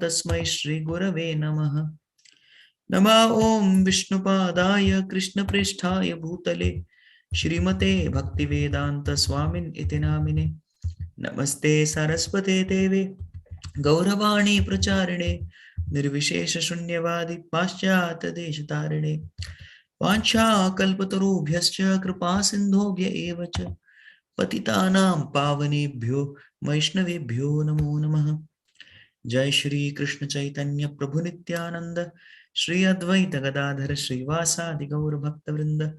tasmai Shri Gurave Namaha. Nama Om Vishnupadaya Krishna Prishthaya Bhutale Shrimate Bhakti Vedanta Swamin Iti Namine. Namaste Saraswate Deve Gauravani Pracharine Nirvishesha Shunyavadi Paschata Deshatarine Vancha Kalpatarubhyascha Kripa Sindhobhya Evacha Patitanam Pavanebhyo Vaishnavebhyo Namo Namaha. Jai Shri Krishna Chaitanya Prabhu Nityananda Shri Advaita Gadadhara Srivasadi Gaur Bhakta Vrinda.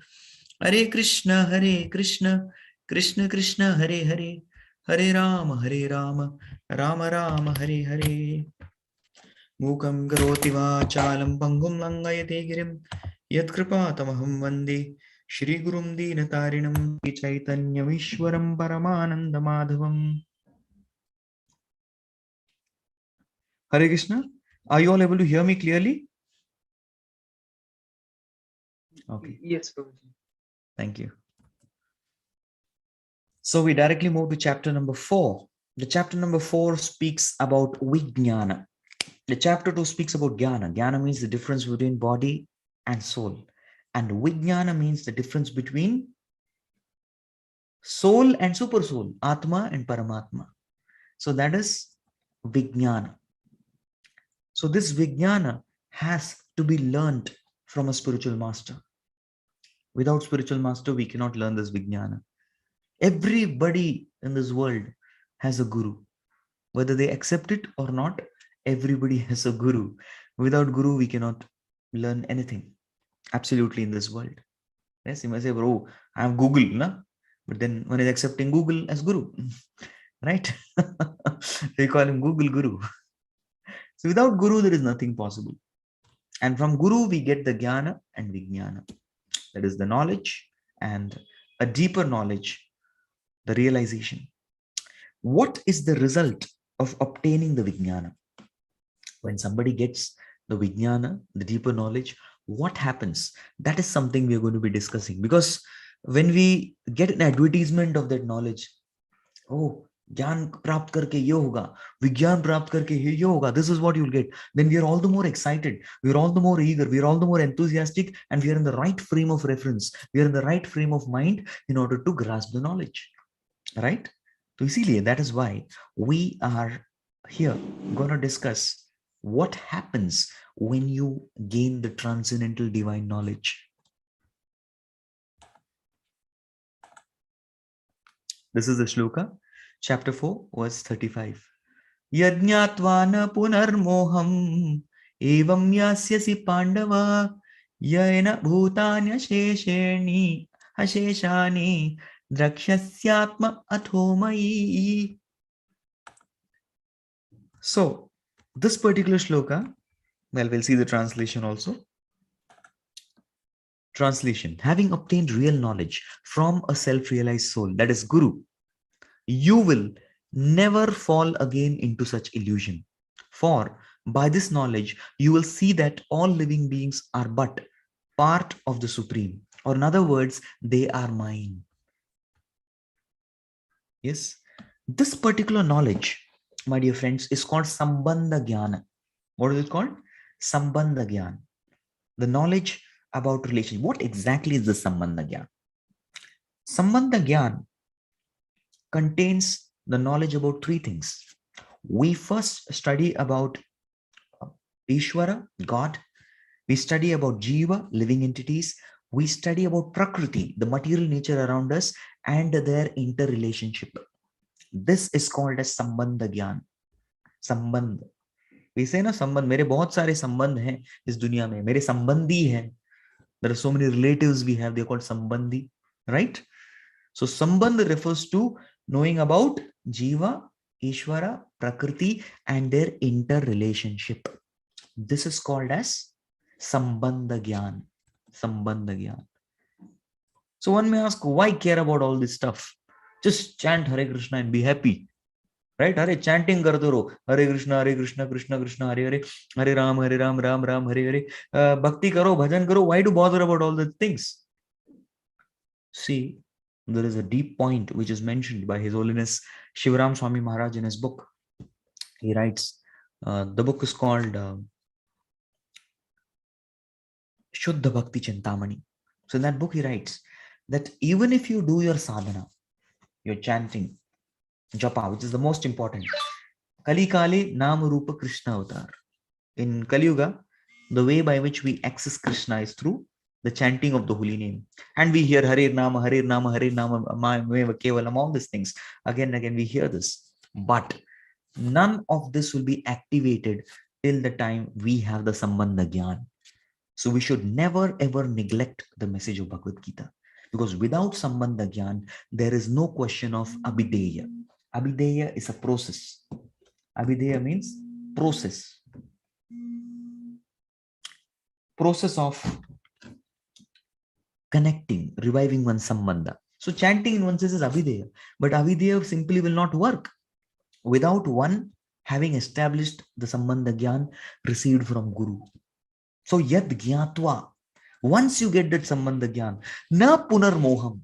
Hare Krishna Krishna Krishna Hare Hare Hare Rama Rama Rama Hare Hare. Mukam karoti vachalam pangum langayate girim yadkripatamaham vande Shri Gurum Dinatarinam Chaitanya Vishwaram Paramananda Madhavam. Hare Krishna. Are you all able to hear me clearly? Okay. Yes, Prabhuji. Thank you. So we directly move to chapter number 4. The chapter number 4 speaks about Vijnana. The chapter 2 speaks about Jnana. Jnana means the difference between body and soul. And Vijnana means the difference between soul and super soul, Atma and Paramatma. So that is Vijnana. So this Vijnana has to be learned from a spiritual master. Without spiritual master, we cannot learn this Vijnana. Everybody in this world has a guru. Whether they accept it or not, everybody has a guru. Without guru, we cannot learn anything. Absolutely in this world. Yes, you may say, bro, I have Google, na? But then one is accepting Google as guru. Right? They call him Google Guru. So without guru, there is nothing possible. And from guru, we get the jnana and vijnana. That is the knowledge and a deeper knowledge, the realization. What is the result of obtaining the vijnana? When somebody gets the vijnana, the deeper knowledge, what happens? That is something we are going to be discussing. Because when we get an advertisement of that knowledge, oh, ज्ञान प्राप्त करके ये होगा, विज्ञान प्राप्त करके ये होगा, this is what you'll get, then we are all the more excited, we are all the more eager, we are all the more enthusiastic, and we are in the right frame of reference, we are in the right frame of mind in order to grasp the knowledge, right? So इसीलिए, that is why we are here going to discuss what happens when you gain the transcendental divine knowledge. This is the shloka. Chapter 4, verse 35. Yajñatvana punarmoham evam yasyasi pandava yaena bhutanya shesheni hasheshani drakshasyatma athomayi. So, this particular shloka, well, we'll see the translation also. Translation: having obtained real knowledge from a self-realized soul, that is Guru, you will never fall again into such illusion. For by this knowledge, you will see that all living beings are but part of the Supreme. Or in other words, they are mine. Yes, this particular knowledge, my dear friends, is called Sambandha Jnana. What is it called? Sambandha Jnana. The knowledge about relation. What exactly is the Sambandha Jnana? Sambandha Jnana contains the knowledge about three things. We first study about Ishvara, God. We study about Jiva, living entities. We study about Prakriti, the material nature around us, and their interrelationship. This is called as Sambandha Gyan. Sambandh. We say na Sambandh. मेरे बहुत सारे संबंध हैं इस दुनिया में. मेरे संबंधी हैं. There are so many relatives we have. They are called Sambandhi, right? So Sambandh refers to knowing about Jiva, Ishvara, Prakriti, and their interrelationship. This is called as Sambandha Gyan. Sambandha Gyan. So one may ask, why care about all this stuff? Just chant Hare Krishna and be happy. Right? Hare chanting karte raho. Hare Krishna, Krishna Krishna, Hare Hare, Hare Ram, Ram Ram, Hare Hare. Bhakti karo, bhajan karo. Why do bother about all the things? See, there is a deep point which is mentioned by His Holiness Shivaram Swami Maharaj in his book. He writes, The book is called Shuddha Bhakti Chintamani. So in that book, he writes that even if you do your sadhana, your chanting, japa, which is the most important, Kali Kali Nam Rupa Krishna Avatar. In Kali Yuga, the way by which we access Krishna is through the chanting of the holy name. And we hear Hare Nama, Hare Nama, Hare Nama, Meva Kevalam, all these things. Again and again, we hear this. But none of this will be activated till the time we have the Sambandha Gyan. So we should never ever neglect the message of Bhagavad Gita, because without Sambandha Gyan, there is no question of Abhideya. Abhideya is a process. Abhideya means process. Process of connecting, reviving one's Sambandha. So chanting in one sense is Abhideya, but Abhideya simply will not work without one having established the Sambandha Gyan received from Guru. So yad gyatva, once you get that Sambandha Gyan, na punar moham.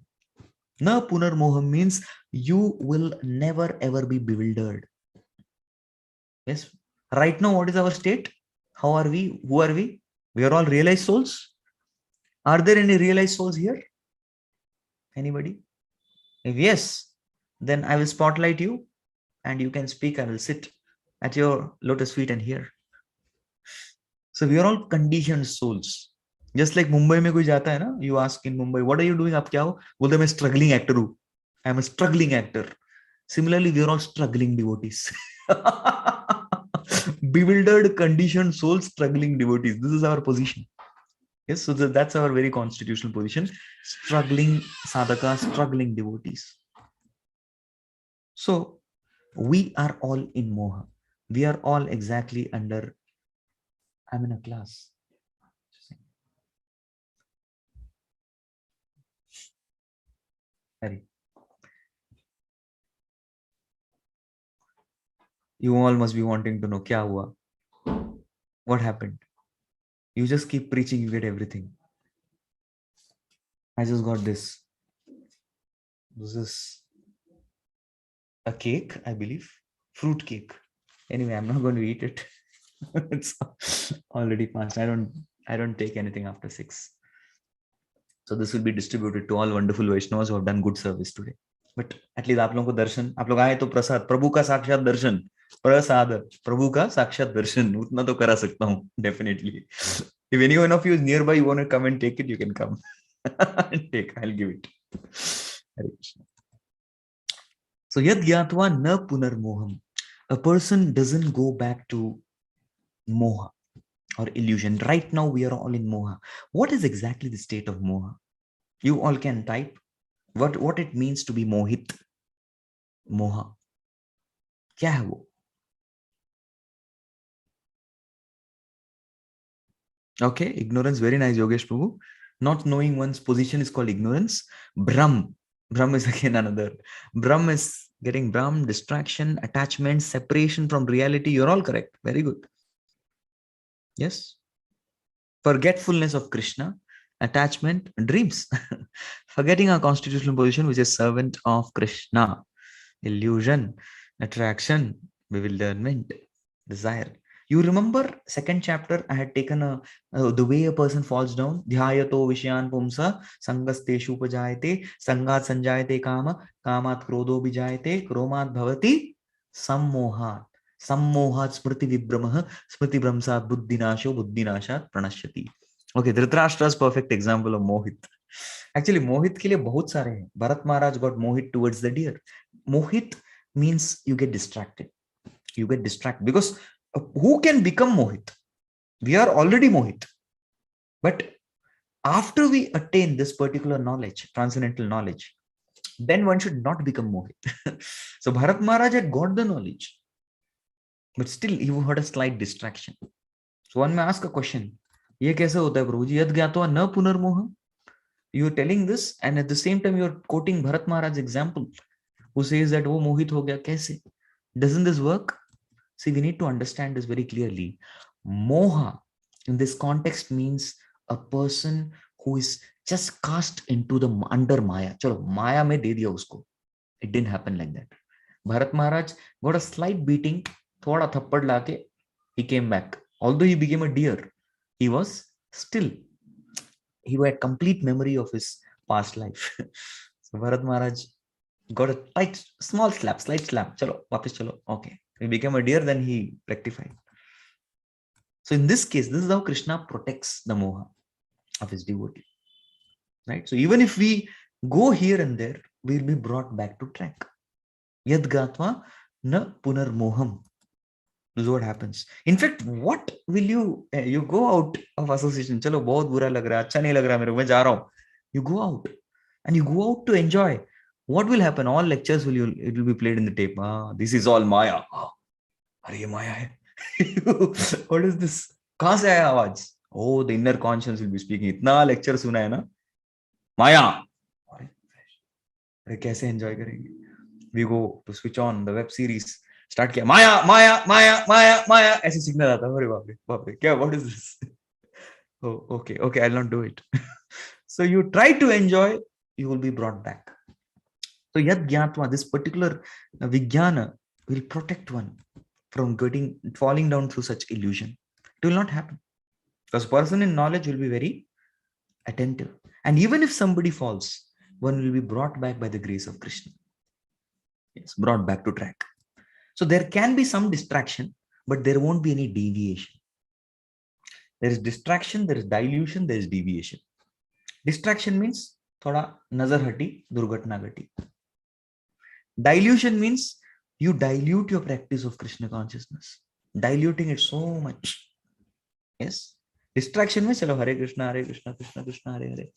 Na punar moham means you will never ever be bewildered. Yes. Right now, what is our state? How are we? Who are we? We are all realized souls. Are there any realized souls here? Anybody? If yes, then I will spotlight you and you can speak. I will sit at your lotus feet and hear. So we are all conditioned souls. Just like Mumbai में कोई जाता है ना, you ask in Mumbai, what are you doing? आप क्या हो? बोलते मैं struggling actor हूँ. I am a struggling actor. Similarly, we are all struggling devotees. Bewildered, conditioned souls, struggling devotees. This is our position. Yes, so that's our very constitutional position. Struggling sadhaka, struggling devotees. So we are all in moha. We are all exactly under. I'm in a class. Harry. You all must be wanting to know kya hua? What happened? You just keep preaching, you get everything. I just got this. This is a cake, I believe. Fruit cake. Anyway, I'm not going to eat it. It's already past. I don't take anything after 6. So this will be distributed to all wonderful Vaishnavas who have done good service today. But at least आप लोगों को दर्शन, आप लोग आए तो प्रसाद, प्रभु का साक्षात दर्शन, प्रसाद, प्रभु का साक्षात दर्शन, उतना तो करा सकता हूँ, definitely. If any one of you is nearby, you want to come and take it, you can come. Take, I'll give it. Hare Krishna. So yad gyatva na punar moham. A person doesn't go back to moha or illusion. Right now, we are all in moha. What is exactly the state of moha? You all can type what it means to be mohit. Moha. Kya hai wo? Okay, ignorance. Very nice, Yogesh Prabhu. Not knowing one's position is called ignorance. Brahm. Brahm is again another. Brahm is getting Brahm, distraction, attachment, separation from reality. You're all correct. Very good. Yes. Forgetfulness of Krishna, attachment, dreams. Forgetting our constitutional position, which is servant of Krishna. Illusion, attraction, bewilderment, desire. You remember second chapter, I had taken the way a person falls down. Dhyayato vishyan pumsa, sangasteshu upajayate, sangat sanjayate kama, kamat krodho bijayate, kromat bhavati, sammohat. Sammohat smriti vibramah, smriti bramsat buddhinasho, buddhinashat pranashyati. Okay, Dhritarashtra's perfect example of mohit. Actually, mohit ke liye bahut sare hain. Bharat Maharaj got mohit towards the deer. Mohit means you get distracted. You get distracted because who can become mohit? We are already mohit. But after we attain this particular knowledge, transcendental knowledge, then one should not become mohit. So Bharat Maharaj had got the knowledge, but still he had a slight distraction. So one may ask a question, ये कैसे होता है प्रभु जी? यद ज्ञात्वा न पुनर्मोहम. You are telling this and at the same time you are quoting Bharat Maharaj's example, who says that wo mohit ho gaya. Kaise? Doesn't this work? See, we need to understand this very clearly. Moha in this context means a person who is just cast into the under Maya. Chalo, Maya mein de diya usko. It didn't happen like that. Bharat Maharaj got a slight beating, thoda thappad lake, He came back. Although he became a deer, he was still, he had complete memory of his past life. So Bharat Maharaj got a tight, small slap, slight slap. Chalo, wapis chalo. Okay. He became a deer, then he rectified. So in this case, this is how Krishna protects the moha of his devotee. Right? So even if we go here and there, we'll be brought back to track. Yad gatva na punar moham. This is what happens. In fact, what will you go out of association? Chalo, bahut bura lag raha, acha nahi lag raha mere ko, main ja raha hu. You go out and you go out to enjoy. What will happen? All lectures it will be played in the tape. This is all Maya. अरे ये माया है. What is this? कहाँ से आया आवाज? Oh, the inner conscience will be speaking. इतना lecture सुना है ना? माया. अरे कैसे enjoy करेंगे? We go to switch on the web series. Start किया माया माया माया माया माया ऐसे सिग्नल आता है. अरे बाप रे बाप रे क्या? What is this? Oh, okay, I'll not do it. So you try to enjoy, you will be brought back. So yad gyatva, this particular vijnana will protect one from falling down through such illusion. It will not happen because person in knowledge will be very attentive, and even if somebody falls, one will be brought back by the grace of Krishna. Yes, brought back to track. So there can be some distraction, but there won't be any deviation. There is distraction, there is dilution, there is deviation. Distraction means thoda nazar hati, durghatna ghati. Dilution means you dilute your practice of Krishna consciousness, diluting it so much. Yes. Distraction means chalo Hare Krishna, Krishna Krishna, Hare Hare.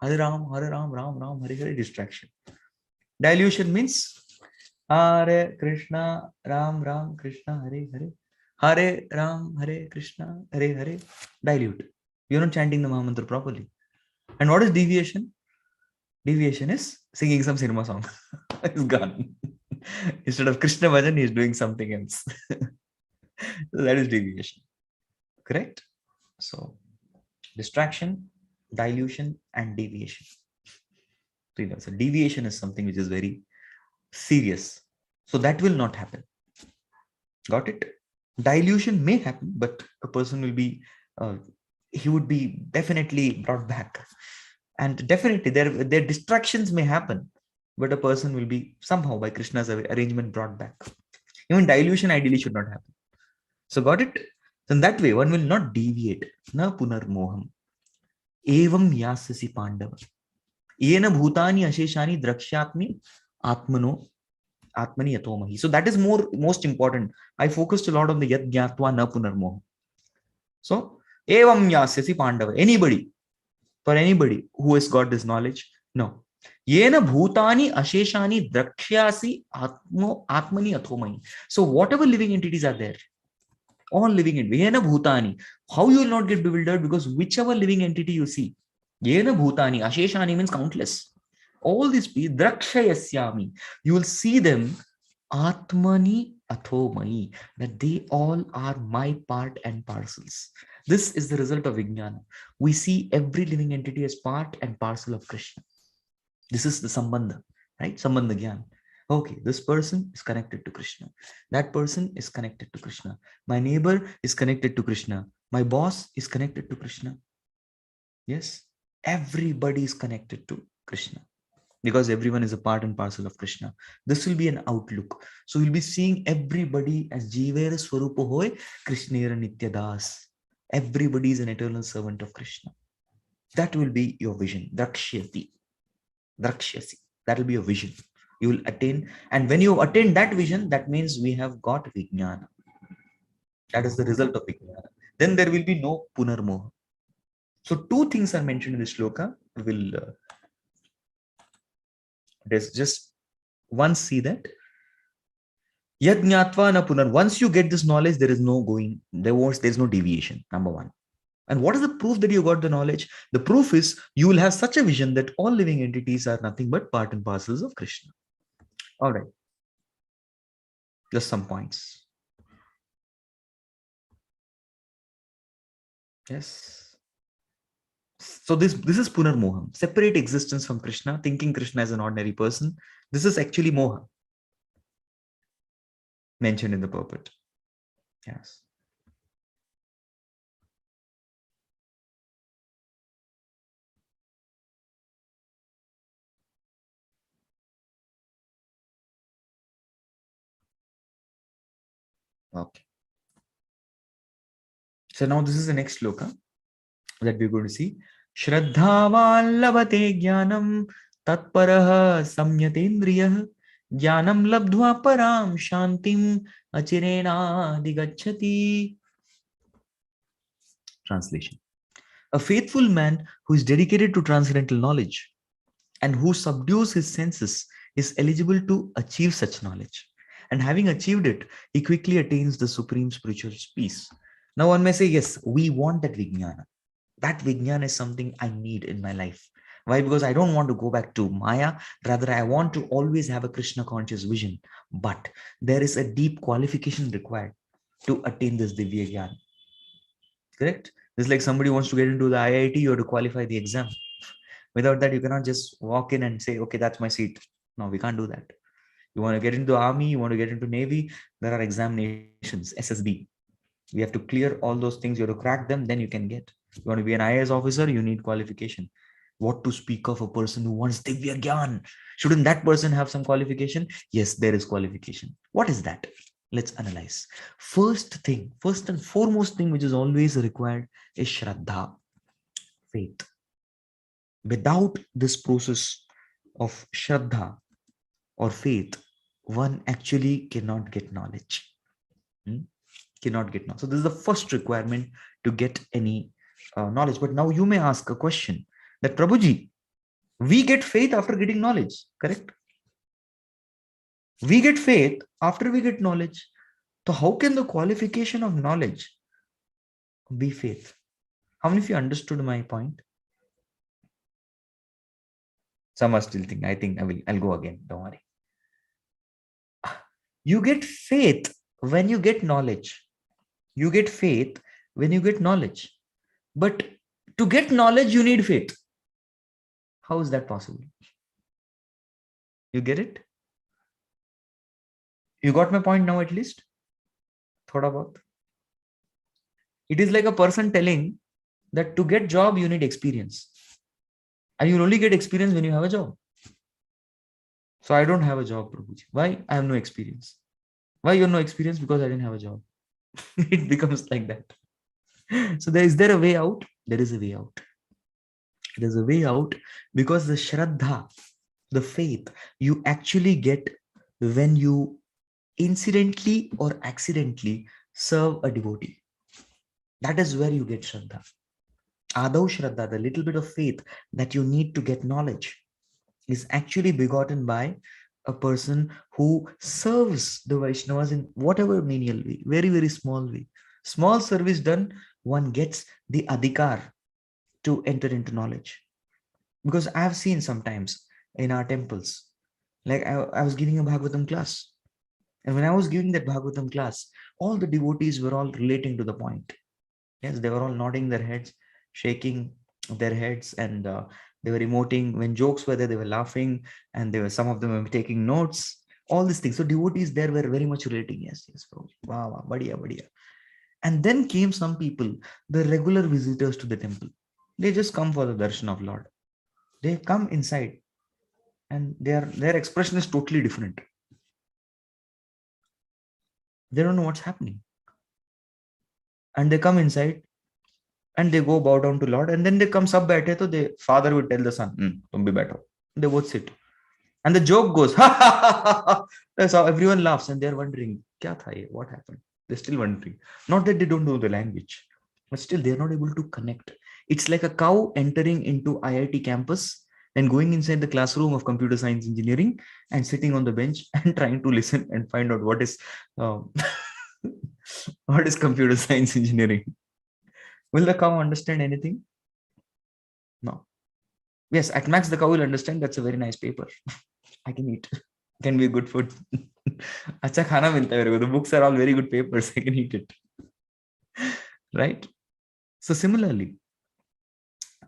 Hare Ram, Ram Ram, Hare Hare. Distraction. Dilution means Hare Krishna, Ram Krishna, Hare Hare. Hare Ram, Hare Krishna, Hare Hare. Dilute. You're not chanting the Mahamantra properly. And what is deviation? Deviation is singing some cinema song. It's gone. Instead of Krishna Bhajan, he's doing something else. So that is deviation. Correct? So, distraction, dilution, and deviation. So, deviation is something which is very serious. So, that will not happen. Got it? Dilution may happen, but a person will be, he would be definitely brought back. And definitely, their distractions may happen, but a person will be somehow by Krishna's arrangement brought back. Even dilution ideally should not happen. So, got it? So in that way, one will not deviate. Na punar moham. Evam yasasi pandava. Yena bhutani asheshani drakshyatmi atmano atmani atomahi. So that is most important. I focused a lot on the yad gyatva na punar moham. So, evam yasasi pandava. For anybody who has got this knowledge, no. Yena bhutani asheshani drakshyasi atmani atomahi. So whatever living entities are there, all living entities, yena bhutani. How you will not get bewildered? Because whichever living entity you see, yena bhutani, asheshani means countless. All these people, drakshayasyami, you will see them atmani athomai, that they all are my part and parcels. This is the result of vijnana. We see every living entity as part and parcel of Krishna. This is the sambandha, right? Sambandha gyan. Okay, this person is connected to Krishna. That person is connected to Krishna. My neighbor is connected to Krishna. My boss is connected to Krishna. Yes, everybody is connected to Krishna because everyone is a part and parcel of Krishna. This will be an outlook. So we'll be seeing everybody as Jivera Swarupa Hoy Krishnera Nityadas. Everybody is an eternal servant of Krishna. That will be your vision. Drakshyati. That will be your vision. You will attain, and when you attain that vision, that means we have got vijnana. That is the result of vijnana. Then there will be no punarmoha. So two things are mentioned in this shloka. We will just once see that. Yad jnatva na punar. Once you get this knowledge, there is no going. There is no deviation. Number one. And what is the proof that you got the knowledge? The proof is you will have such a vision that all living entities are nothing but part and parcels of Krishna. All right. Just some points. Yes. So this is punarmoham. Separate existence from Krishna, thinking Krishna as an ordinary person. This is actually moha. Mentioned in the purport. Yes. Okay. So now this is the next sloka that we're going to see. Shraddhavan labhate jnanam tatparah samyatendriyah jnanam labdhva param shantim achirena digacchati. Translation. A faithful man who is dedicated to transcendental knowledge and who subdues his senses is eligible to achieve such knowledge. And having achieved it, he quickly attains the supreme spiritual peace. Now, one may say, yes, we want that Vijnana. That Vijnana is something I need in my life. Why? Because I don't want to go back to Maya. Rather, I want to always have a Krishna conscious vision. But there is a deep qualification required to attain this Divya Jnana. Correct? It's like somebody wants to get into the IIT, you have to qualify the exam. Without that, you cannot just walk in and say, okay, that's my seat. No, we can't do that. You want to get into the army, you want to get into Navy, there are examinations, SSB. We have to clear all those things. You have to crack them, then you can get. You want to be an IAS officer, you need qualification. What to speak of a person who wants Divya Gyan? Shouldn't that person have some qualification? Yes, there is qualification. What is that? Let's analyze. First and foremost thing which is always required is Shraddha, faith. Without this process of Shraddha or faith, one actually cannot get knowledge. Cannot get knowledge. So this is the first requirement to get any knowledge. But now you may ask a question that Prabhuji, we get faith after getting knowledge, correct? We get faith after we get knowledge. So how can the qualification of knowledge be faith? How many of you understood my point? Some are still thinking. I'll go again. Don't worry. You get faith when you get knowledge. You get faith when you get knowledge. But to get knowledge, you need faith. How is that possible? You get it? You got my point now at least? Thought about. It is like a person telling that to get job, you need experience. And you only get experience when you have a job. So I don't have a job, Prabhuji. Why? I have no experience. Why you have no experience? Because I didn't have a job. It becomes like that. So is there a way out? There is a way out. There's a way out because the Shraddha, the faith, you actually get when you incidentally or accidentally serve a devotee. That is where you get Shraddha. Adau Shraddha, the little bit of faith that you need to get knowledge, is actually begotten by a person who serves the Vaishnavas in whatever menial way, very, very small way. Small service done, one gets the adhikar to enter into knowledge. Because I have seen sometimes in our temples, like I was giving a Bhagavatam class. And when I was giving that Bhagavatam class, all the devotees were all relating to the point. Yes, they were all nodding their heads, shaking their heads, and they were emoting. When jokes were there, they were laughing, and some of them were taking notes, all these things. So devotees there were very much relating. Yes, bro. Wow, wow, badhiya, badhiya. And then came some people, the regular visitors to the temple. They just come for the darshan of Lord. They come inside, and their expression is totally different. They don't know what's happening. And they come inside, and they go bow down to Lord, and then they come sab baithe, so the father would tell the son, tum bhi baitho. They both sit. And the joke goes, ha ha ha ha. That's how everyone laughs, and they're wondering, kya tha ye? What happened? They're still wondering. Not that they don't know the language, but still they're not able to connect. It's like a cow entering into IIT campus and going inside the classroom of computer science engineering and sitting on the bench and trying to listen and find out what is what is computer science engineering. Will the cow understand anything? No. Yes, at max the cow will understand that's a very nice paper. I can eat. Can be good food. Acha khana milta hai. The books are all very good papers. I can eat it. Right? So similarly,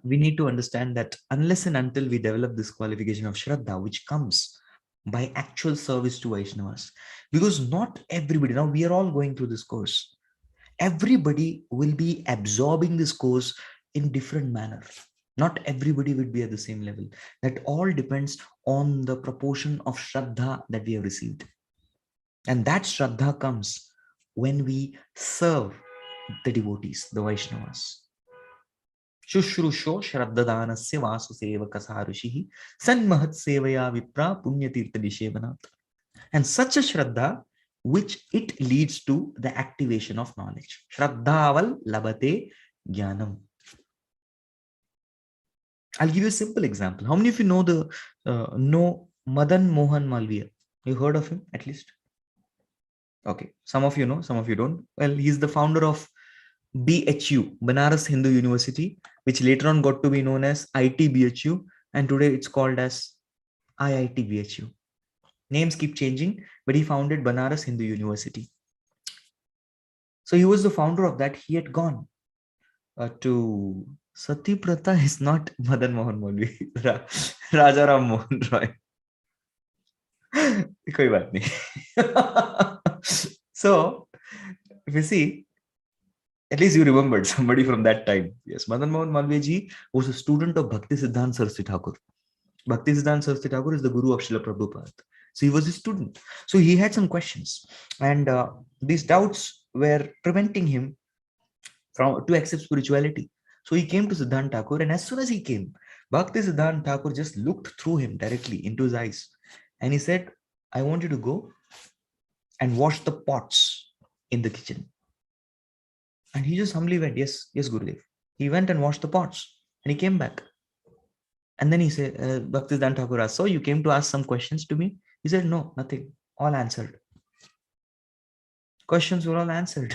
we need to understand that unless and until we develop this qualification of Shraddha, which comes by actual service to Vaishnavas, because not everybody, now we are all going through this course. Everybody will be absorbing this course in different manner. Not everybody will be at the same level. That all depends on the proportion of Shraddha that we have received. And that Shraddha comes when we serve the devotees, the Vaishnavas. Shushrusho Shraddhadanasya Vasusevakasarushi Sanmahat Sevaya Vipra Punyatirtha Dishevanat. And such a Shraddha which it leads to the activation of knowledge. Shraddhaval Labate Jnanam. I'll give you a simple example. How many of you know Madan Mohan Malviya? You heard of him at least? Okay, some of you know, some of you don't. Well, he's the founder of BHU, Banaras Hindu University, which later on got to be known as ITBHU, and today it's called as IITBHU. Names keep changing, but he founded Banaras Hindu University. So he was the founder of that. He had gone to Sati Pratha is not Madan Mohan Malvi, Raja Ram Mohan Roy. कोई बात नहीं. So, if you see, at least you remembered somebody from that time. Yes, Madan Mohan Malviya ji was a student of Bhakti Siddhanta Saraswati Thakur. Bhakti Siddhanta Saraswati Thakur is the guru of Srila Prabhupada. So he was a student. So he had some questions, and these doubts were preventing him to accept spirituality. So he came to Siddhanta Thakur, and as soon as he came, Bhakti Siddhanta Thakur just looked through him directly into his eyes, and he said, I want you to go and wash the pots in the kitchen. And he just humbly went, yes, Gurudev. He went and washed the pots, and he came back. And then he said, Bhaktisiddhanta Thakur asked, so you came to ask some questions to me? He said, no, nothing. All answered. Questions were all answered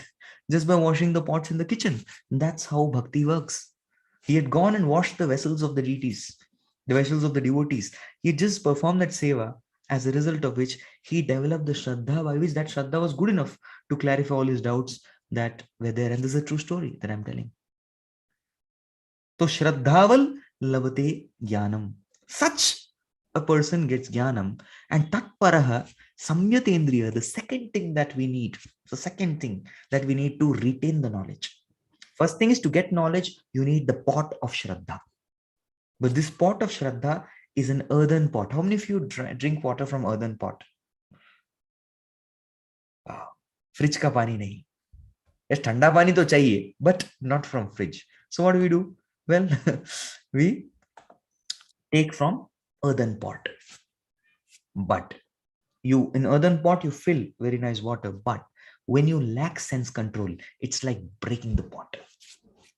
just by washing the pots in the kitchen. And that's how bhakti works. He had gone and washed the vessels of the deities, the vessels of the devotees. He just performed that seva, as a result of which he developed the Shraddha, by which that Shraddha was good enough to clarify all his doubts that were there. And this is a true story that I'm telling. So Shraddhaval Lavate Jnanam. Such a person gets Jnanam, and Tatparaha Samyatendriya, the second thing that we need, to retain the knowledge. First thing is to get knowledge, you need the pot of Shraddha. But this pot of Shraddha is an earthen pot. How many of you drink water from earthen pot? Wow. Fridge ka pani nahi. Yes, thanda pani to chahiye, but not from fridge. So what do? Well, we take from earthen pot. But in earthen pot, you fill very nice water. But when you lack sense control, it's like breaking the pot.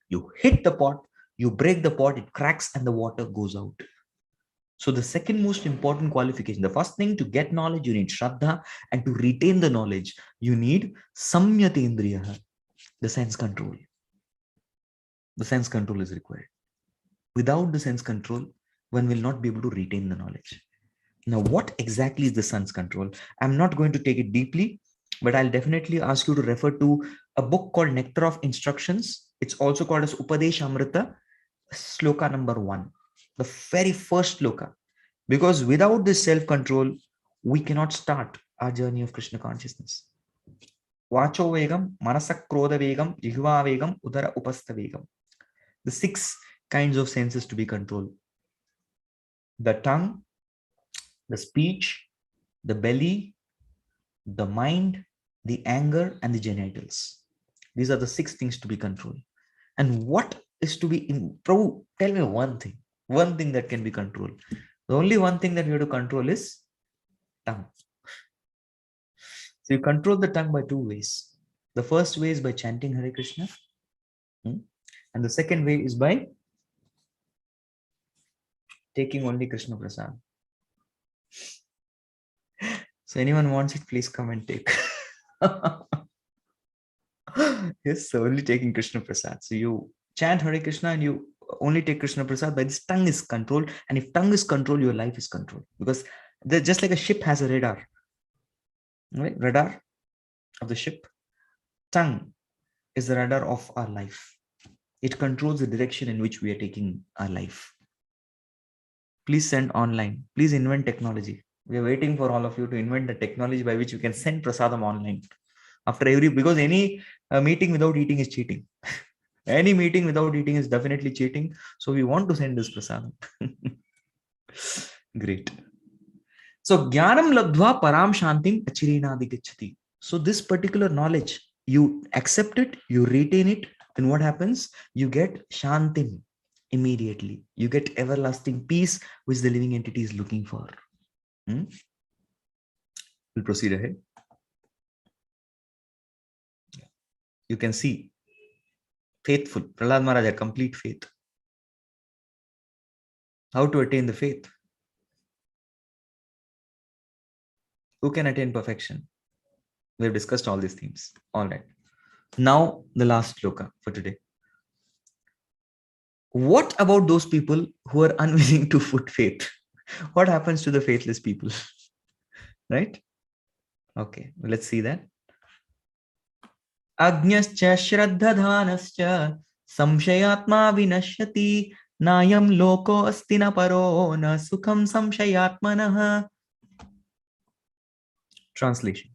You hit the pot, you break the pot, it cracks, and the water goes out. So the second most important qualification, the first thing, to get knowledge, you need Shraddha, and to retain the knowledge, you need Samyatendriya, the sense control. The sense control is required. Without the sense control, one will not be able to retain the knowledge. Now, what exactly is the sense control? I'm not going to take it deeply, but I'll definitely ask you to refer to a book called Nectar of Instructions. It's also called as Upadesh Amrita, sloka number 1. The very first sloka. Because without this self-control, we cannot start our journey of Krishna consciousness. Vacho vegam, manasak krodha vegam, jihva vegam, udara upastha vegam. The 6 kinds of senses to be controlled. The tongue, the speech, the belly, the mind, the anger, and the genitals. These are the 6 things to be controlled. And what is to be in Prabhu? Tell me one thing that can be controlled. The only one thing that we have to control is tongue. So you control the tongue by 2 ways. The first way is by chanting Hare Krishna. And the second way is by taking only Krishna Prasad. So anyone wants it, please come and take. Yes, so only taking Krishna Prasad. So you chant Hare Krishna and you only take Krishna Prasad, but this tongue is controlled. And if tongue is controlled, your life is controlled. Because just like a ship has a radar, right? Radar of the ship. Tongue is the radar of our life. It controls the direction in which we are taking our life. Please send online. Please invent technology. We are waiting for all of you to invent the technology by which you can send prasadam online. Because any meeting without eating is cheating. Any meeting without eating is definitely cheating. So we want to send this prasadam. Great. So jnanam labdhva param shantim achirenadi gacchati. So this particular knowledge You accept it, you retain it, then what happens? You get shantim immediately. You get everlasting peace, which the living entity is looking for. We'll proceed ahead. You can see faithful. Prahlad Maharaj had complete faith. How to attain the faith? Who can attain perfection? We have discussed all these themes. All right. Now, the last shloka for today. What about those people who are unwilling to put faith? What happens to the faithless people? Right? Okay, let's see that. Agnyascha shraddhadhanascha samshayatma vinashyati nayam loko astina paro na sukham samshayatmanah. Translation.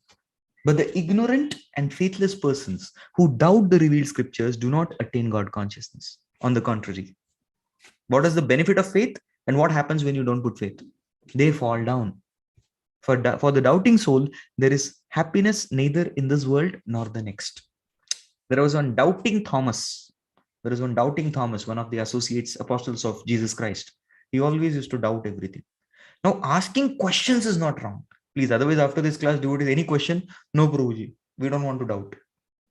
But the ignorant and faithless persons who doubt the revealed scriptures do not attain God consciousness. On the contrary, what is the benefit of faith and what happens when you don't put faith? They fall down. For the doubting soul, there is happiness neither in this world nor the next. There was one doubting Thomas. One of the associates, apostles of Jesus Christ. He always used to doubt everything. Now, asking questions is not wrong. Please, otherwise, after this class, devotees, any question? No, Prabhuji. We don't want to doubt.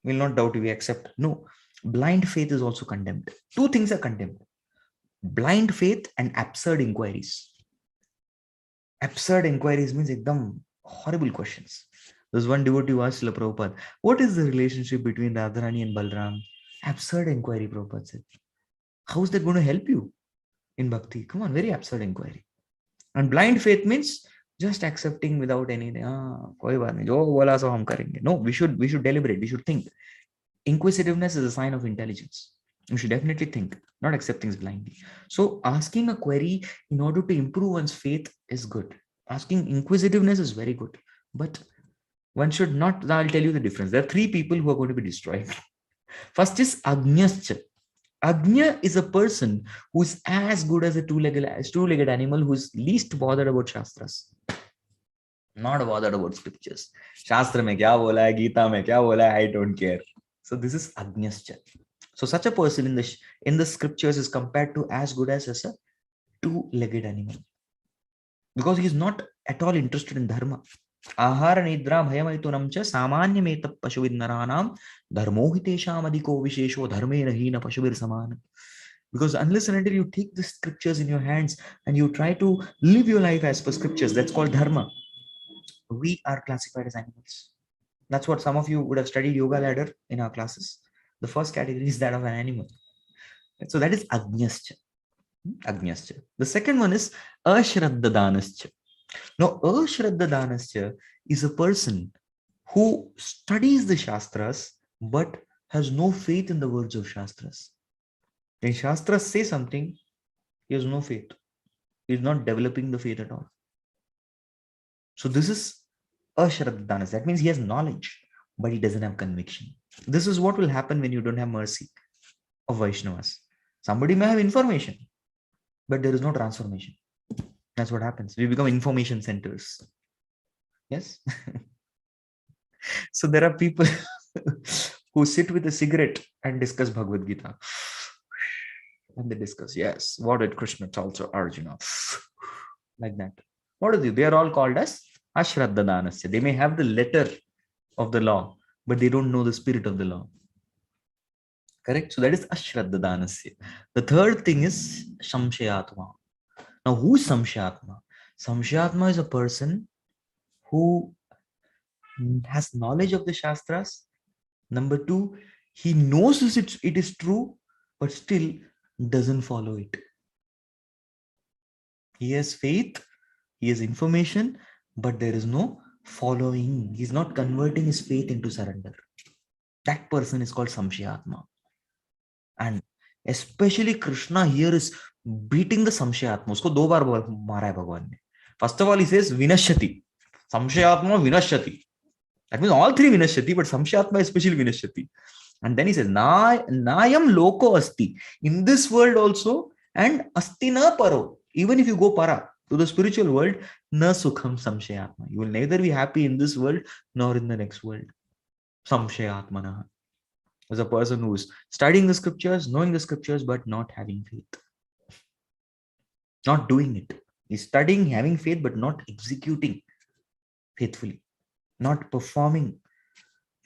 We will not doubt, we accept. No. Blind faith is also condemned. Two things are condemned. Blind faith and absurd inquiries. Absurd inquiries means ekdam horrible questions. There's one devotee who asked Srila Prabhupada, what is the relationship between Radharani and Balram? Absurd inquiry, Prabhupada said. How is that going to help you in bhakti? Come on, very absurd inquiry. And blind faith means just accepting without anything. Koi baat nahi, jo bola so hum karenge. No, we should deliberate, we should think. Inquisitiveness is a sign of intelligence. You should definitely think, not accept things blindly. So asking a query in order to improve one's faith is good. Asking inquisitiveness is very good. But one should not, I'll tell you the difference. There are three people who are going to be destroyed. First is Agnyascha. Agnya is a person who is as good as a two-legged animal who is least bothered about Shastras. Not bothered about scriptures. Shastra mein kya bola hai, Gita mein kya bola hai, I don't care. So this is Agnyascha. So such a person in the scriptures is compared to as good as a two-legged animal. Because he is not at all interested in dharma. Ahara nidra bhayamaitunam cha samanyameta pashuvid naranam dharmohitesham adhiko vishesho dharme rahina pashuvir samana. Because unless and until you take the scriptures in your hands and you try to live your life as per scriptures, that's called dharma. We are classified as animals. That's what some of you would have studied yoga ladder in our classes. The first category is that of an animal. So that is Agnyascha. The second one is Ashraddhadanascha. Now, Ashraddhadanascha is a person who studies the Shastras but has no faith in the words of Shastras. When Shastras say something, he has no faith. He is not developing the faith at all. So this is Ashraddhadanascha. That means he has knowledge, but he doesn't have conviction. This is what will happen when you don't have mercy of Vaishnavas. Somebody may have information, but there is no transformation. That's what happens. We become information centers. Yes? So there are people who sit with a cigarette and discuss Bhagavad Gita. And they discuss, yes, what did Krishna tell to Arjuna? Like that. What is it? They are all called as Ashraddhadanasya. They may have the letter of the law, but they don't know the spirit of the law. Correct? So that is Ashraddhadanasya. The third thing is Samshayatma. Now, who is Samshayatma? Samshayatma is a person who has knowledge of the Shastras. Number two, he knows it is true, but still doesn't follow it. He has faith, he has information, but there is no following. He's not converting his faith into surrender. That person is called Samshayatma. And especially Krishna here is beating the Samshayatma. Usko do baar mara hai Bhagwan ne. First of all, he says Vinashyati. Samshayatma Vinashyati. That means all three Vinashyati, but Samshayatma especially Vinashyati. And then he says, Nayam loko asti. In this world also, and asti na paro. Even if you go para to the spiritual world, na sukham samshayatma. You will neither be happy in this world nor in the next world. Samshayatmana is a person who's studying the scriptures, knowing the scriptures, but not having faith. Not doing it. He's studying, having faith, but not executing faithfully, not performing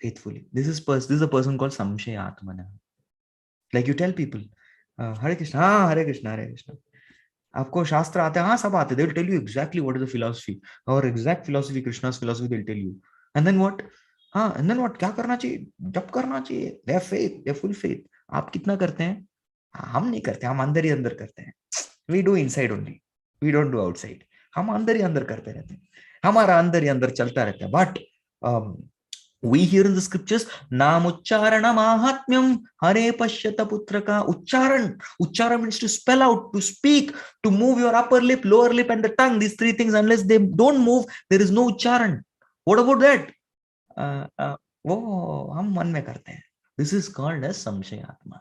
faithfully. This is a person called Samshayatmana. Like you tell people, Hare Krishna, Hare Krishna, Hare Krishna. आपको शास्त्र आते हैं, हाँ सब आते, they will tell you exactly what is the philosophy or exact philosophy, Krishna's philosophy, they'll tell you. And then what? हाँ, and then what? क्या करना चाहिए? जप करना चाहिए. They have faith, they have full faith. आप कितना करते हैं? हम नहीं करते, हम अंदर ही अंदर करते हैं. We do inside only. We don't do outside. हम अंदर ही अंदर करते रहते हैं. हमारा अंदर ही अंदर चलता रहता है. But we hear in the scriptures, Nam Uchcharana Mahatmyam Hare Pashyata Putraka. Uchcharan means to spell out, to speak, to move your upper lip, lower lip, and the tongue. These three things, unless they don't move, there is no Uchcharan. What about that? हम मन में करते हैं. This is called as Samshayatma.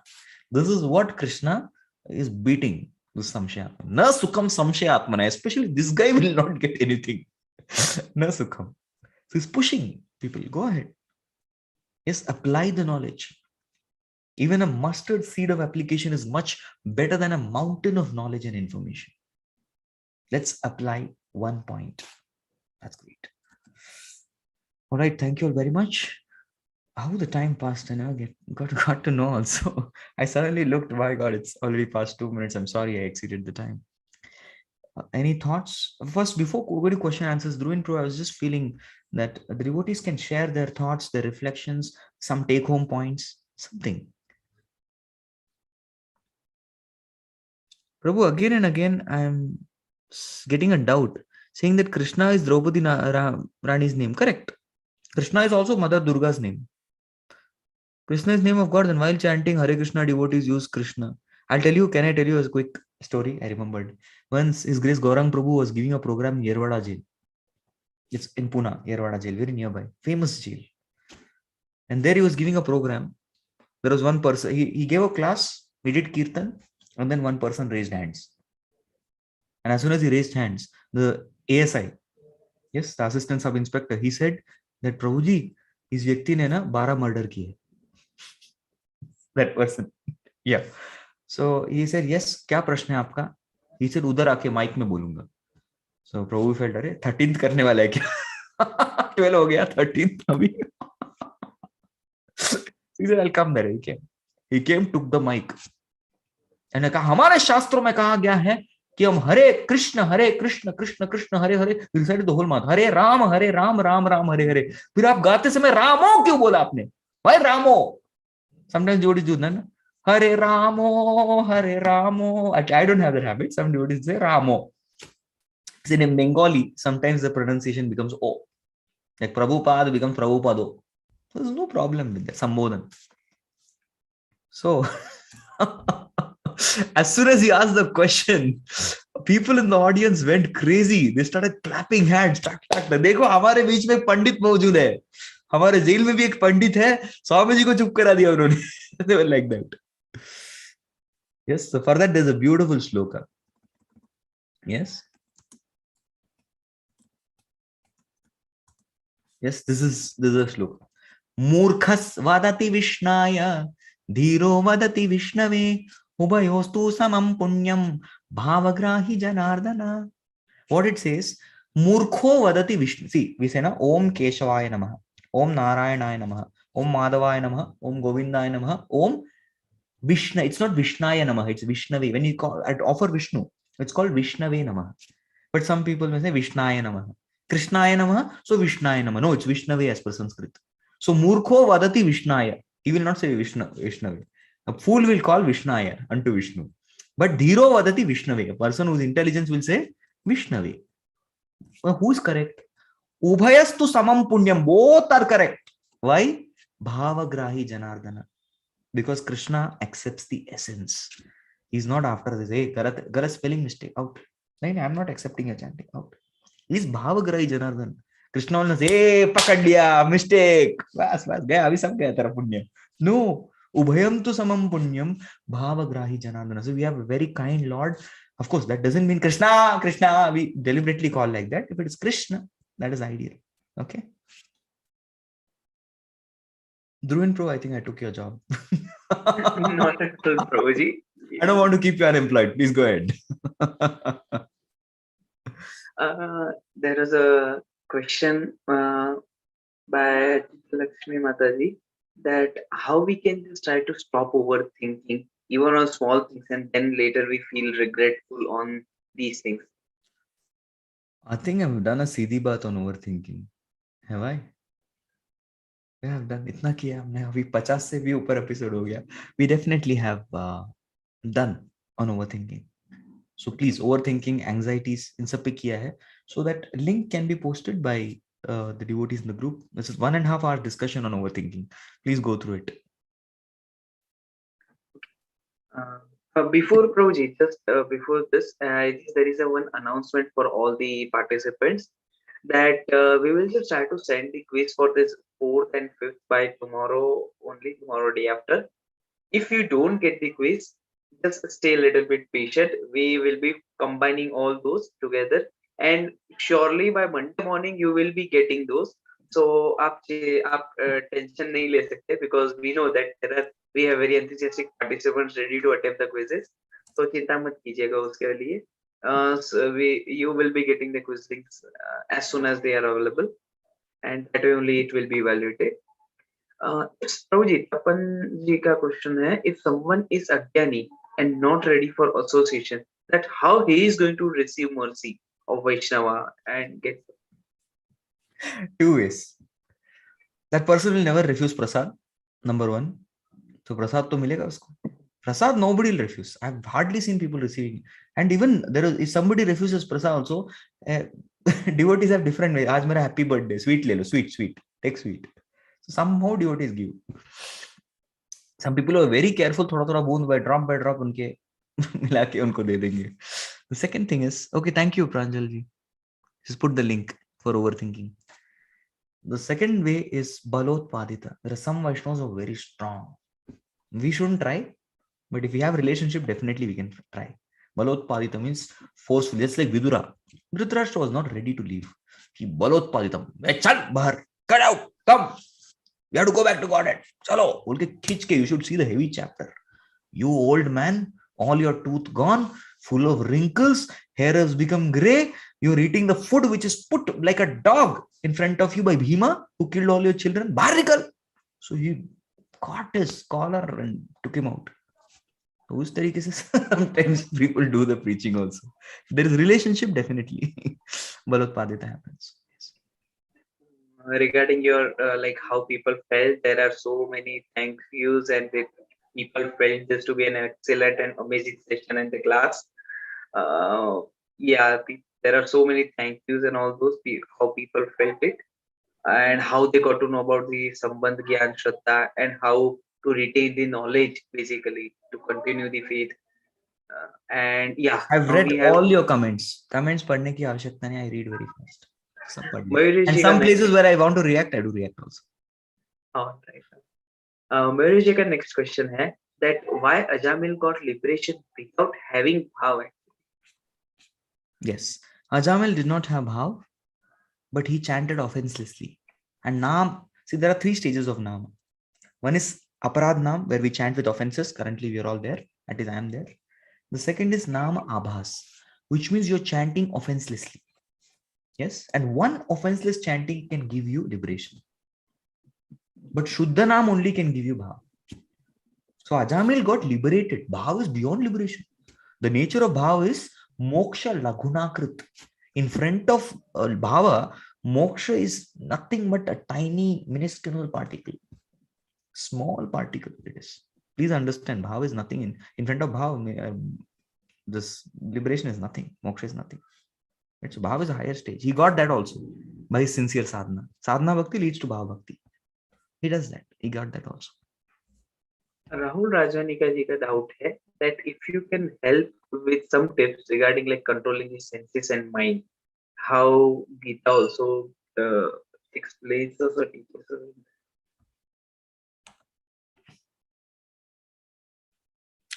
This is what Krishna is beating. This Samshayatma. Na Sukham Samshayatmana. Especially this guy will not get anything. Na Sukham. So he's pushing people. Go ahead. Yes, apply the knowledge. Even a mustard seed of application is much better than a mountain of knowledge and information. Let's apply one point. That's great. All right. Thank you all very much. How the time passed, and I got to know also. I suddenly looked, my God, it's already past 2 minutes. I'm sorry I exceeded the time. Any thoughts? First, before going to question answers, Dhruv Pro, I was just feeling that the devotees can share their thoughts, their reflections, some take-home points, something. Prabhu, again and again, I'm getting a doubt, saying that Krishna is Draupadi Rani's name. Correct. Krishna is also Mother Durga's name. Krishna is name of God, and while chanting Hare Krishna, devotees use Krishna. Can I tell you a quick story? I remembered. Once His Grace Gaurang Prabhu was giving a program in Yerwada jail. It's in Pune, Yerwada jail, very nearby, famous jail. And there he was giving a program. There was one person, he gave a class, we did Kirtan, and then one person raised hands. And as soon as he raised hands, the ASI, yes, the Assistant Sub Inspector, he said that Prabhuji, इस व्यक्ति ने ना 12 murder किए. That person. Yeah. So he said, yes, क्या प्रश्न है आपका? He said, उधर आके माइक में बोलूंगा. So Prabhu felt, अरे 13th करने वाला है क्या? 12 हो गया, 13th अभी. He said, I'll come there. He came, took the mic. And कहा, हमारे शास्त्रों में कहा गया है कि हम हरे Krishna Krishna Krishna Hare Hare. He said the whole month. हरे राम राम राम हरे हरे. फिर आप गाते समय रामो क्यों बोला आपने? भाई रामो. Sometimes devotees do that. Hare Ramo, Hare Ramo. I don't have that habit. Some devotees say Ramo. So in Bengali, sometimes the pronunciation becomes O. Like Prabhupada becomes Prabhupado. So there's no problem with that. Sambodhan. So as soon as he asked the question, people in the audience went crazy. They started clapping hands. देखो हमारे बीच में पंडित मौजूद है. हमारे jail में भी एक पंडित है. स्वामी जी को चुप करा दिया उन्होंने. They were like that. Yes, so for that there's a beautiful shloka. Yes. Yes, this is a shloka. Murkhas vadati vishnaya, dhiro vadati vishnave, ubayostu samam punyam, bhavagrahi janardana. What it says, Murkho vadati vishnu. See, we say na, Om Keshavaya namaha, Om Narayanaya namaha, Om Madhavaya namaha, Om Govindaya namaha, Om Vishnu. It's not Vishnaya namaha, it's Vishnave. When you offer Vishnu, it's called Vishnave namaha. But some people may say Vishnaya namaha, Krishnaya namaha, so Vishnaya namaha. No, it's Vishnave as per Sanskrit. So Murkho vadati Vishnaya. He will not say Vishnave. A fool will call Vishnaya unto Vishnu. But Dhiro vadati Vishnave. A person whose intelligence will say Vishnave. Well, who's correct? Ubhayastu samam punyam. Both are correct. Why? Bhavagrahi Janardana. Because Krishna accepts the essence. He's not after this. Hey, Garat spelling mistake. Out. No, I'm not accepting a chanting. Out. He's Bhavagrahi Janardana. Krishna will say, hey, pakad liya, mistake. Bas, gaya, abhi sab gaya tera punya. No. Ubhayam tu samam punyam bhavagrahi Janardana. So we have a very kind Lord. Of course, that doesn't mean Krishna. We deliberately call like that. If it is Krishna, that is ideal. Okay. Dhruvin Pro, I think I took your job. Not at all, Prabhuji. I don't want to keep you unemployed. Please go ahead. There is a question by Lakshmi Mataji that how we can just try to stop overthinking even on small things and then later we feel regretful on these things. I think I've done a सीधी बात on overthinking. Have I? We have done इतना किया हमने अभी 50 से भी ऊपर episode हो गया. We definitely have done on overthinking. So please, overthinking, anxieties, इन सब पे किया है. So that link can be posted by the devotees in the group. This is 1.5 hour discussion on overthinking. Please go through it. Before Prabhuji, just before this, there is a one announcement for all the participants that we will just try to send the quiz for this fourth and fifth by tomorrow, only tomorrow day after. If you don't get the quiz, just stay a little bit patient. We will be combining all those together, and surely by Monday morning you will be getting those. So आप tension नहीं ले सकते because we know that we have very enthusiastic participants ready to attempt the quizzes. तो चिंता मत कीजिएगा उसके लिए. So you will be getting the quiz links as soon as they are available, and that way only it will be evaluated. Prabhuji, अपन जी का question है, if someone is अज्ञानी and not ready for association, that how he is going to receive mercy of Vaishnava and get. Two ways. That person will never refuse prasad. Number one. So prasad to मिलेगा उसको. Prasad nobody will refuse. I've hardly seen people receiving. And even there is, if somebody refuses prasad also, devotees have different ways. आज मेरा happy birthday, sweet ले लो, sweet, take sweet. So somehow devotees give. Some people are very careful, थोड़ा थोड़ा बूंद by drop उनके मिला के उनको दे देंगे. The second thing is, okay, thank you Pranjal ji. Just put the link for overthinking. The second way is balotpadita. There are some Vaishnavas who are very strong. We shouldn't try, but if we have relationship, definitely we can try. Balotpadita means forceful, just like Vidura. Dhritarashtra was not ready to leave. He balotpaditam. Chal bahar, cut out, come. You have to go back to Godhead. Chalo. बोल के खींच के, you should see the heavy chapter. You old man, all your tooth gone, full of wrinkles, hair has become gray. You're eating the food which is put like a dog in front of you by Bhima, who killed all your children. Bahar nikal. So he caught his collar and took him out. तो उस तरीके से sometimes people do the preaching also. If there is relationship, definitely balotpadita happens. Yes. Regarding your like how people felt, there are so many thank yous and people felt this to be an excellent and amazing session in the class. Yeah, there are so many thank yous and all those how people felt it and how they got to know about the Sambandh Gyan Shraddha and how to retain the knowledge basically to continue the faith. And yeah, I've now read we have all your comments. Comments पढ़ने की आवश्यकता नहीं. I read very fast. सब पढ़ लेते. Mayurish And ji ka some next. places where I want to react, I do react also. Oh, right. Mayurish ji ka next question hai that why Ajamil got liberation without having bhav. Yes. Ajamil did not have bhav, but he chanted offenselessly. And Naam, see, there are 3 stages of Naam. One is Aparad Naam, where we chant with offenses. Currently, we are all there. That is, I am there. The second is Naam Abhas, which means you're chanting offenselessly. Yes. And one offenseless chanting can give you liberation. But Shuddha Naam only can give you bhav. So Ajamil got liberated. Bhav is beyond liberation. The nature of bhav is moksha laghunakrit. In front of bhava, moksha is nothing but a tiny, minuscule particle. Small particle it is. Please understand, bhav is nothing. In front of bhav, this liberation is nothing. Moksha is nothing. Right? So bhav is a higher stage. He got that also by his sincere sadhana. Sadhana bhakti leads to bhav bhakti. He does that. He got that also. Rahul Rajanika ji ka doubt hai that if you can help with some tips regarding like controlling the senses and mind, how Gita also explains us or teaches us.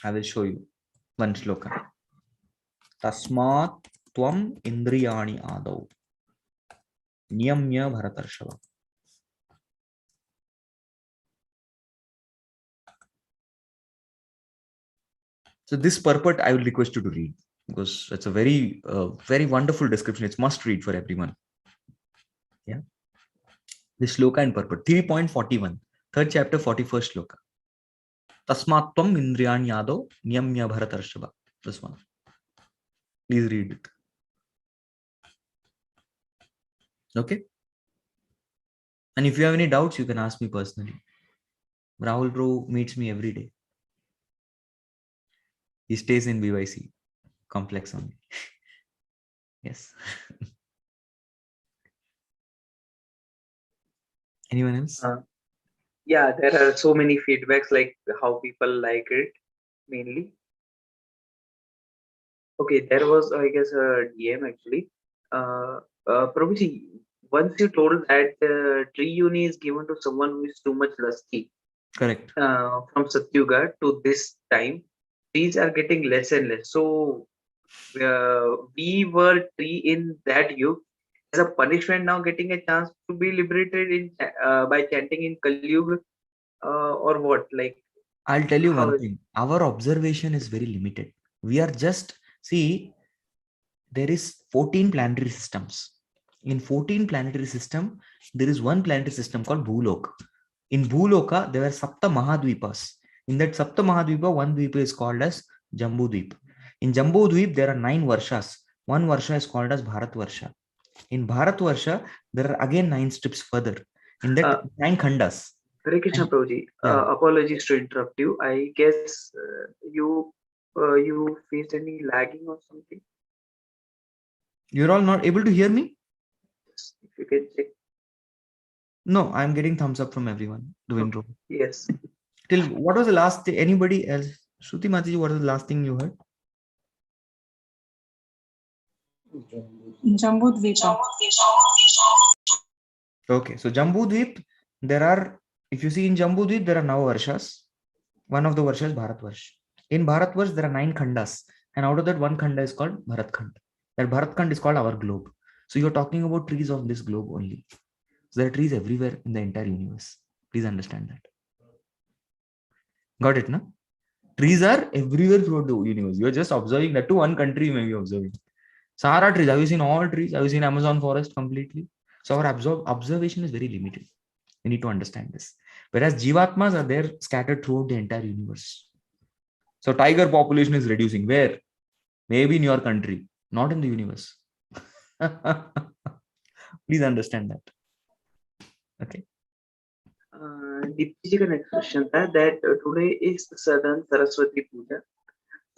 I will show you one shloka. Tasmat tvam indriyani adau niyamya bharatarshava. So this purport I will request you to read, because it's a very, very wonderful description. It's must read for everyone. Yeah. This shloka and purport. 3.41. Third chapter, 41st shloka. Tasmatvam indriyanyado niyamya bharatarshava. This one. Please read it. Okay. And if you have any doubts, you can ask me personally. Rahul bro meets me every day. He stays in BYC complex only. Yes. Anyone else? Yeah, there are so many feedbacks like how people like it mainly. Okay, there was I guess a DM actually. Prabhuji, once you told that tree uni is given to someone who is too much lusty. Correct. From Satyuga to this time, trees are getting less and less. So we were tree in that yug as a punishment now getting a chance to be liberated in by chanting in Kali Yuga, or what? Like I'll tell you how one is thing. Our observation is very limited. We are just, see, there is 14 planetary systems. In 14 planetary system, there is one planetary system called Bhuloka. In Bhuloka, there are Sapta Mahadvipas. In that Sapta Mahadvipa, one Dvipa is called as Jambu Dvip. In Jambu Dvip, there are 9 Varshas. One Varsha is called as Bharat Varsha. In Bharat Varsha, there are again 9 strips further. In that, uh, 9 khandas. Hare Krishna And Prabhuji. yeah, Apologies to interrupt you. I guess you faced any lagging or something. you're all not able to hear me? Just if you can check. No, I'm getting thumbs up from everyone. Doing Okay. room. Yes. Till what was the last thing? Anybody else? Shruti Mataji, what was the last thing you heard? Jambudvipa. Okay, so Jambu Dweep, there are, if you see in Jambu Dweep, there are now Varshas. One of the Varshas is Bharat Varsh. In Bharat Varsh, there are 9 khandas. And out of that, one khanda is called Bharat Khand. That Bharat Khand is called our globe. So you're talking about trees on this globe only. So there are trees everywhere in the entire universe. Please understand that. Got it, no? Trees are everywhere throughout the universe. You're just observing that to one country you may be observing. Sahara trees. Have you seen all trees? Have you seen Amazon forest completely? So our observation is very limited. We need to understand this. Whereas Jivatmas are there scattered throughout the entire universe. So tiger population is reducing. Where? Maybe in your country, not in the universe. Please understand that. Okay. Deepti ji ka next question tha that today is Southern Saraswati Puja.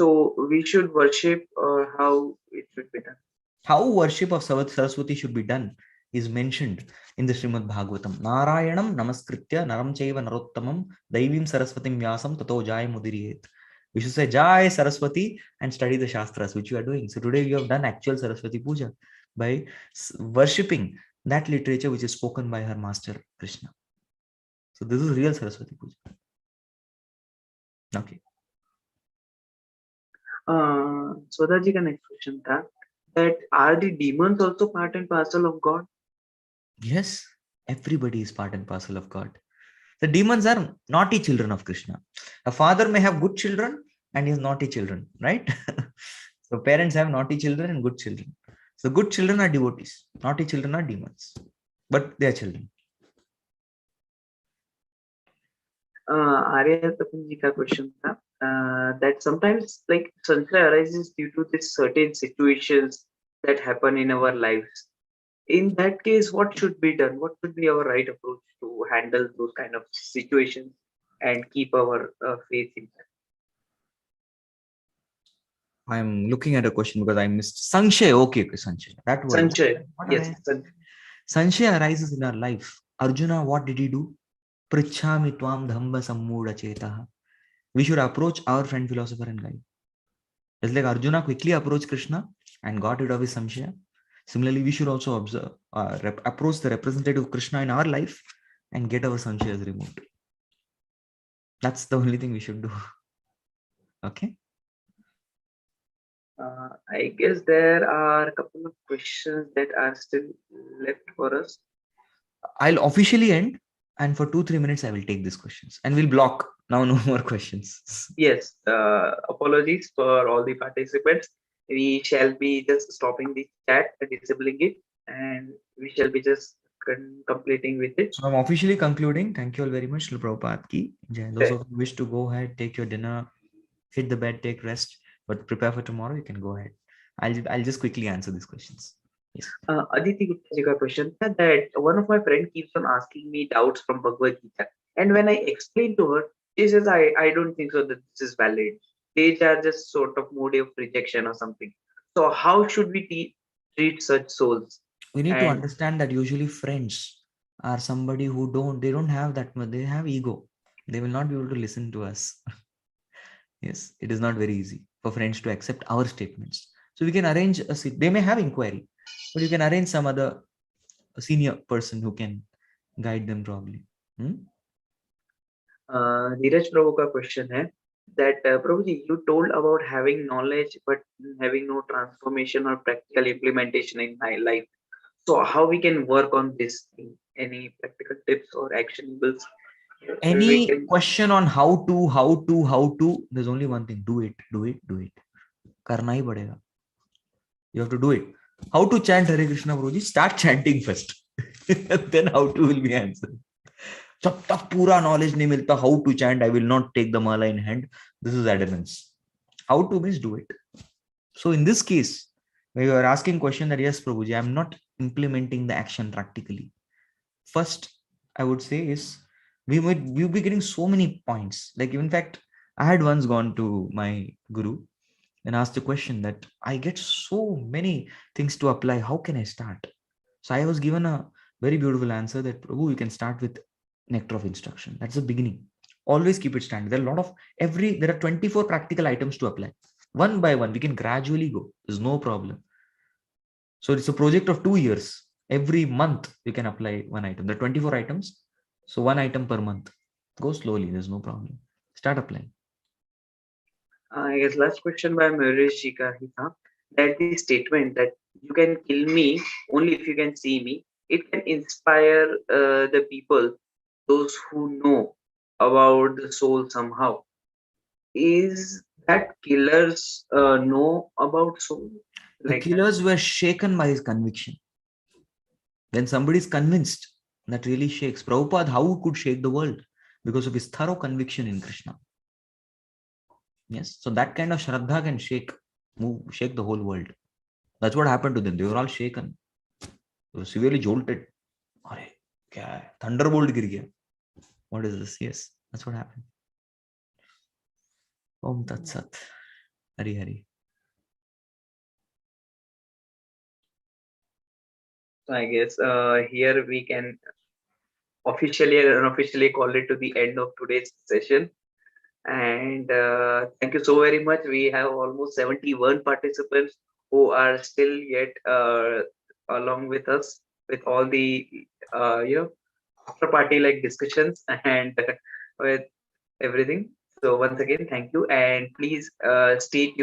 So we should worship or how it should be done. How worship of Saraswati should be done is mentioned in the Srimad Bhagavatam. Narayanam namaskritya naram chaiva narottamam daivim saraswatim vyasam tato jai mudiriyet. We should say Jai Saraswati and study the Shastras, which you are doing. So today we have done actual Saraswati Puja by worshipping that literature which is spoken by her master Krishna. So this is real Saraswati Puja. Okay. Swada ji ka next question tha that are the demons also part and parcel of God? Yes, everybody is part and parcel of God. The demons are naughty children of Krishna. A father may have good children and his naughty children, right? So parents have naughty children and good children. So good children are devotees, naughty children are demons, but they are children. Arya Tapan ji ka question tha that sometimes like Sanchaya arises due to this certain situations that happen in our lives. In that case, what should be done? What should be our right approach to handle those kind of situations and keep our faith in that? I'm looking at a question because I missed Sanshaya. Okay, Sanshaya. That word. Sanchaya, What yes, arises? Sanshaya arises in our life. Arjuna, what did he do? Prichhami tvam dhamba sammuda chetaha. We should approach our friend, philosopher, and guide. Just like Arjuna quickly approached Krishna and got rid of his samshaya, similarly, we should also approach the representative of Krishna in our life and get our samshayas removed. That's the only thing we should do. Okay. I guess there are a couple of questions that are still left for us. I'll officially end And for 2-3 minutes, I will take these questions and we'll block. Now, no more questions. Yes, apologies for all the participants. We shall be just stopping the chat, disabling it, and we shall be just completing with it. So I'm officially concluding. Thank you all very much. Prabhupada ki jai. Those of you who wish to go ahead, take your dinner, hit the bed, take rest, but prepare for tomorrow. You can go ahead. I'll just quickly answer these questions. Yes. Aditi Gupta ji ka question tha that one of my friend keeps on asking me doubts from Bhagavad Gita, and when I explain to her, she says I don't think so that this is valid. They are just sort of mode of rejection or something. So how should we treat such souls? We need to And understand that usually friends are somebody who they don't have that much. They have ego. They will not be able to listen to us. Yes, it is not very easy for friends to accept our statements. So we can arrange they may have inquiry, but you can arrange some other senior person who can guide them probably. Neeraj Prabhu ka question hai that Prabhuji, you told about having knowledge but having no transformation or practical implementation in my life. So how we can work on this thing? Any practical tips or actionables we Any can? question on how to, there's only one thing: do it, do it, do it. Karna hi padega. You have to do it. How to chant Hare Krishna, Guruji? Start chanting first. Then how to will be answered. जब तक पूरा knowledge नहीं मिलता how to chant, I will not take the mala in hand. This is adamance. How to means do it. So in this case, when you are asking question that yes, Prabhuji, I am not implementing the action practically. First, I would say is we'll be getting so many points. Like in fact, I had once gone to my guru and asked the question that I get so many things to apply. How can I start? So I was given a very beautiful answer that Prabhu, you can start with nectar of instruction. That's the beginning. Always keep it standard. There are a lot of there are 24 practical items to apply. One by one, we can gradually go. There's no problem. So it's a project of 2 years. Every month you can apply one item. There are 24 items. So one item per month. Go slowly. There's no problem. Start applying. I guess last question by Murish Jika Hita, that the statement that you can kill me only if you can see me, it can inspire the people, those who know about the soul somehow. Is that killers know about soul The like that? killers were shaken by his conviction. When somebody is convinced, that really shakes. Prabhupada, how could shake the world? Because of his thorough conviction in Krishna. Yes. So that kind of Shraddha can shake the whole world. That's what happened to them. They were all shaken. They were severely jolted. Arey, kya hai? Thunderbolt gir gaya. What is this? Yes. That's what happened. Om Tat Sat. Hari Hari. So I guess here we can officially and unofficially call it to the end of today's session. And thank you so very much. We have almost 71 participants who are still yet along with us with all the after party like discussions and with everything. So once again, thank you, and please stay tuned.